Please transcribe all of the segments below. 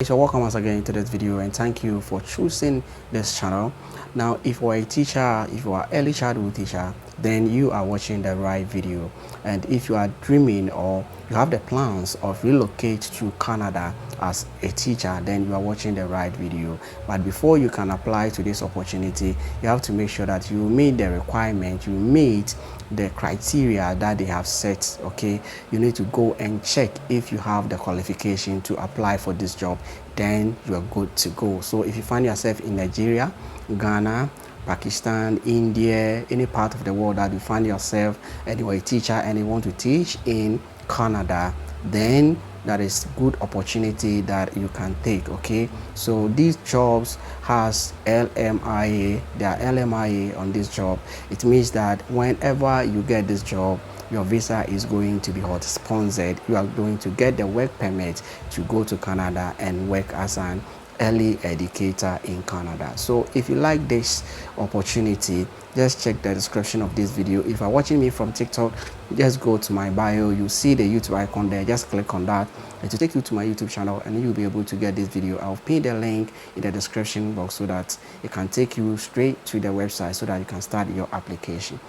So welcome once again to this video, and thank you for choosing this channel. Now if you are a teacher, if you are early childhood teacher, then you are watching the right video. And if you are dreaming or you have the plans of relocate to Canada as a teacher, then you are watching the right video. But before you can apply to this opportunity, you have to make sure that you meet the requirement, you meet the criteria that they have set. Okay, you need to go and check if you have the qualification to apply for this job, then you are good to go. So if you find yourself in Nigeria, Ghana, Pakistan, India, any part of the world that you find yourself, and you are a teacher and you want to teach in Canada, then that is good opportunity that you can take. Okay, so these jobs has LMIA. There are LMIA on this job. It means that whenever you get this job, your visa is going to be hot sponsored. You are going to get the work permit to go to Canada and work as an early educator in Canada. So if you like this opportunity, just check the description of this video. If you're watching me from TikTok, just go to my bio. You see the YouTube icon there. Just click on that. It will take you to my YouTube channel, and you'll be able to get this video. I'll pin the link in the description box so that it can take you straight to the website so that you can start your application.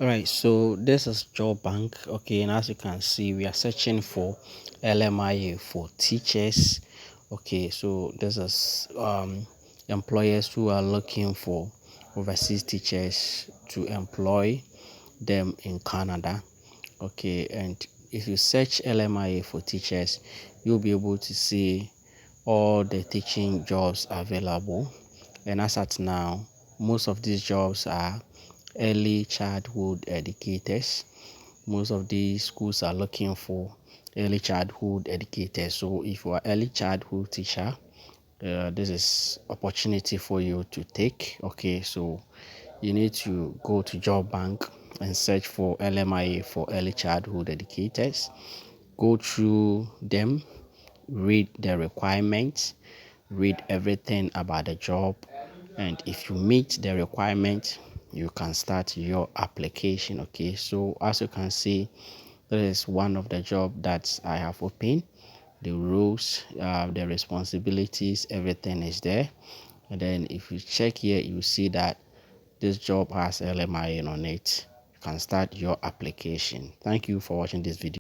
All right, so this is job bank. Okay, and as you can see, we are searching for LMIA for teachers. Okay, so this is employers who are looking for overseas teachers to employ them in Canada. Okay, and if you search LMIA for teachers, you'll be able to see all the teaching jobs available. And as at now, most of these jobs are early childhood educators. Most of these schools are looking for early childhood educators. So if you are early childhood teacher, this is opportunity for you to take. Okay, so you need to go to job bank and search for LMIA for early childhood educators. Go through them, read the requirements, read everything about the job, and if you meet the requirement, you can start your application. Okay, so as you can see, this is one of the job that I have opened. The rules, the responsibilities, everything is there. And then if you check here, you see that this job has LMIN on it. You can start your application. Thank you for watching this video.